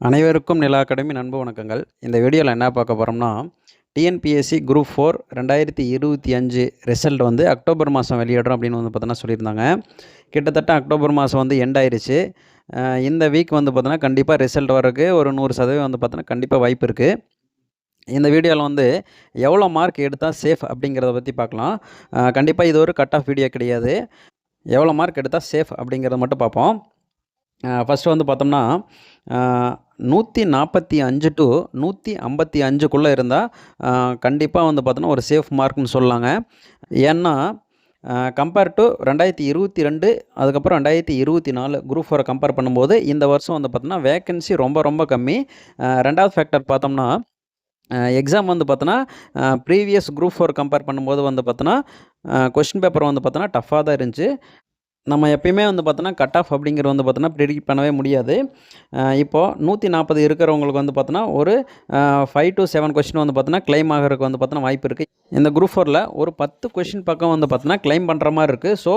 அனைவருக்கும் நிலா அகாடமி நண்பு வணக்கங்கள். இந்த வீடியோவில் என்ன பார்க்க போகிறோம்னா, டிஎன்பிஎஸ்சி குரூப் 4 2025 ரிசல்ட் வந்து அக்டோபர் மாதம் வெளியிடுறோம் அப்படின்னு வந்து பார்த்தோன்னா சொல்லியிருந்தாங்க. கிட்டத்தட்ட அக்டோபர் மாதம் வந்து எண்ட் ஆயிடுச்சு. இந்த வீக் வந்து பார்த்தோன்னா கண்டிப்பாக ரிசல்ட் வர்றதுக்கு ஒரு 100% வந்து பார்த்தோன்னா கண்டிப்பாக வாய்ப்பு இருக்குது. இந்த வீடியோவில் வந்து எவ்வளோ மார்க் எடுத்தால் சேஃப் அப்படிங்கிறத பற்றி பார்க்கலாம். கண்டிப்பாக இது ஒரு கட் ஆஃப் வீடியோ கிடையாது. எவ்வளோ மார்க் எடுத்தால் சேஃப் அப்படிங்கிறத மட்டும் பார்ப்போம். ஃபஸ்ட்டு வந்து பார்த்தோம்னா 145 டு 155க்குள்ளே இருந்தால் கண்டிப்பாக வந்து பார்த்தோன்னா ஒரு சேஃப் மார்க்னு சொல்லலாங்க. ஏன்னா கம்பேர் டு 2022 அதுக்கப்புறம் 2024 குரூப் 4 கம்பேர் பண்ணும்போது இந்த வருஷம் வந்து பார்த்தோன்னா வேக்கன்சி ரொம்ப ரொம்ப கம்மி. ரெண்டாவது ஃபேக்டர் பார்த்தோம்னா எக்ஸாம் வந்து பார்த்தோன்னா ப்ரீவியஸ் குரூப் 4 கம்பேர் பண்ணும்போது வந்து பார்த்தோன்னா கொஸ்டின் பேப்பர் வந்து பார்த்தோன்னா டஃப்பாக தான் இருந்துச்சு. நம்ம எப்பயுமே வந்து பார்த்தோன்னா கட் ஆஃப் அப்படிங்கிறது வந்து பார்த்தோன்னா ப்ரிடிக்ட் பண்ணவே முடியாது. இப்போது 140 இருக்கிறவங்களுக்கு வந்து பார்த்தோன்னா ஒரு 5 to 7 கொஸ்டின் வந்து பார்த்தோன்னா கிளைம் ஆகிறதுக்கு வந்து பார்த்தோன்னா வாய்ப்பு இருக்குது. இந்த குரூப் 4ல் ஒரு 10 கொஸ்டின் பக்கம் வந்து பார்த்தோன்னா கிளைம் பண்ணுற மாதிரி இருக்குது. ஸோ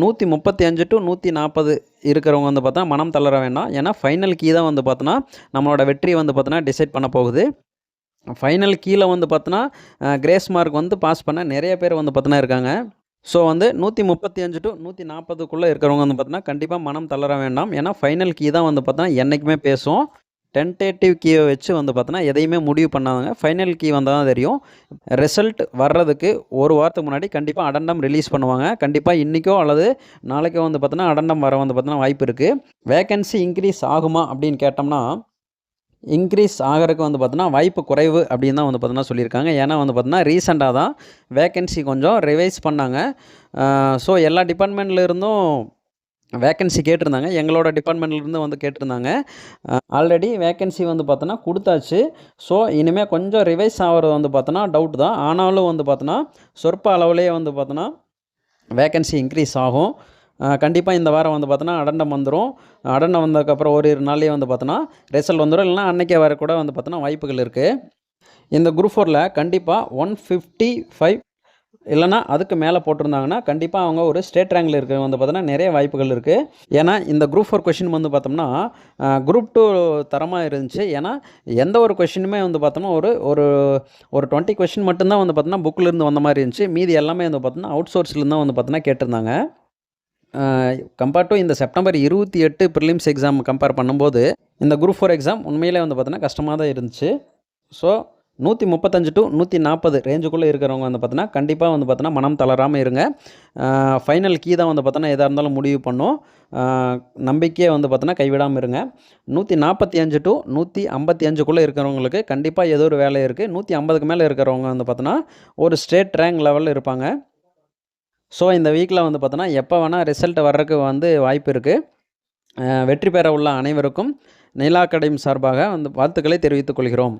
135 to 140 இருக்கிறவங்க வந்து பார்த்தா மனம் தளர வேண்டாம். ஏன்னா ஃபைனல் கீ தான் வந்து பார்த்தோன்னா நம்மளோட வெற்றி வந்து பார்த்தோன்னா டிசைட் பண்ண போகுது. ஃபைனல் கீழே வந்து பார்த்தோன்னா கிரேஸ் மார்க் வந்து பாஸ் பண்ண நிறைய பேர் வந்து பார்த்தோன்னா இருக்காங்க. ஸோ வந்து 135 to 140க்குள்ளே இருக்கிறவங்க வந்து பார்த்தீங்கன்னா கண்டிப்பாக மனம் தளர வேண்டாம். ஏன்னா ஃபைனல் கீ தான் வந்து பார்த்தீங்கன்னா என்றைக்குமே பேசும். டென்டேட்டிவ் கீயை வச்சு வந்து பார்த்தோன்னா எதையுமே முடிவு பண்ணாதங்க. ஃபைனல் கீ வந்தால் தான் தெரியும். ரிசல்ட் வர்றதுக்கு ஒரு வாரத்துக்கு முன்னாடி கண்டிப்பாக அடண்டம் ரிலீஸ் பண்ணுவாங்க. கண்டிப்பாக இன்றைக்கோ அல்லது நாளைக்கோ வந்து பார்த்தோன்னா அடண்டம் வர வந்து பார்த்தோன்னா வாய்ப்பு இருக்குது. வேக்கன்சி இன்க்ரீஸ் ஆகுமா அப்படின்னு கேட்டோம்னா இன்க்ரீஸ் ஆகிறதுக்கு வந்து பார்த்தோன்னா வாய்ப்பு குறைவு அப்படின்னு தான் வந்து பார்த்தோன்னா சொல்லியிருக்காங்க. ஏன்னா வந்து பார்த்தோன்னா ரீசெண்டாக தான் வேக்கன்சி கொஞ்சம் ரிவைஸ் பண்ணாங்க. ஸோ எல்லா டிபார்ட்மெண்ட்லேருந்தும் வேக்கன்சி கேட்டிருந்தாங்க. எங்களோட டிபார்ட்மெண்ட்லேருந்து வந்து கேட்டிருந்தாங்க. ஆல்ரெடி வேக்கன்சி வந்து பார்த்தோன்னா கொடுத்தாச்சு. ஸோ இனிமேல் கொஞ்சம் ரிவைஸ் ஆகிறது வந்து பார்த்தோன்னா டவுட் தான். ஆனாலும் வந்து பார்த்தோன்னா சொற்ப அளவுலேயே வந்து பார்த்தோன்னா வேக்கன்சி இன்க்ரீஸ் ஆகும். கண்டிப்பாக இந்த வாரம் வந்து பார்த்தோன்னா அடண்டம் வந்துடும். அடண்டம் வந்ததுக்கப்புறம் ஒரு நாள்லேயே வந்து பார்த்தோன்னா ரிசல்ட் வந்துடும். இல்லைனா அன்றைக்கே வர கூட வந்து பார்த்தோன்னா வாய்ப்புகள் இருக்குது. இந்த குரூப் 4ல் கண்டிப்பாக 155 இல்லைனா அதுக்கு மேலே போட்டிருந்தாங்கன்னா கண்டிப்பாக அவங்க ஒரு ஸ்டேட் ரேங்கில் இருக்க வந்து பார்த்தோன்னா நிறைய வாய்ப்புகள் இருக்குது. ஏன்னா இந்த குரூப் 4 கொஷின் வந்து பார்த்தோம்னா குரூப் 2 தரமாக இருந்துச்சு. ஏன்னா எந்த ஒரு கொஷினுமே வந்து பார்த்தோம்னா ஒரு 20 கொஷின் மட்டும்தான் வந்து பார்த்தோன்னா புக்கிலேருந்து வந்த மாதிரி இருந்துச்சு. மீதி எல்லாமே வந்து பார்த்தோன்னா அவுட் சோர்ஸ்லேருந்து தான் வந்து பார்த்தோன்னா கேட்டிருந்தாங்க. கம்பேர் டு இந்த செப்டம்பர் 28 ப்ரிலிம்ஸ் எக்ஸாம் கம்பேர் பண்ணும்போது இந்த குரூப் 4 எக்ஸாம் உண்மையிலே வந்து பார்த்தோன்னா கஷ்டமாக தான் இருந்துச்சு. ஸோ 135 to 140 ரேஞ்சுக்குள்ளே இருக்கிறவங்க வந்து பார்த்தோன்னா கண்டிப்பாக வந்து பார்த்தோன்னா மனம் தளராமல் இருங்க. ஃபைனல் கீ தான் வந்து பார்த்தோன்னா எதாக இருந்தாலும் முடிவு பண்ணும். நம்பிக்கையை வந்து பார்த்தோன்னா கைவிடாமல் இருங்க. 145 to 155க்குள்ளே இருக்கிறவங்களுக்கு கண்டிப்பாக ஏதோ ஒரு வேலை இருக்குது. 150க்கு மேலே இருக்கிறவங்க வந்து பார்த்தோன்னா ஒரு ஸ்டேட் ரேங்க் லெவலில் இருப்பாங்க. ஸோ இந்த வீக்கில் வந்து பார்த்தோன்னா எப்போ வேணால் ரிசல்ட் வர்றதுக்கு வந்து வாய்ப்பு இருக்குது. வெற்றி பெற உள்ள அனைவருக்கும் நிலா அகாடமி சார்பாக வந்து வாழ்த்துக்களை தெரிவித்துக் கொள்கிறோம்.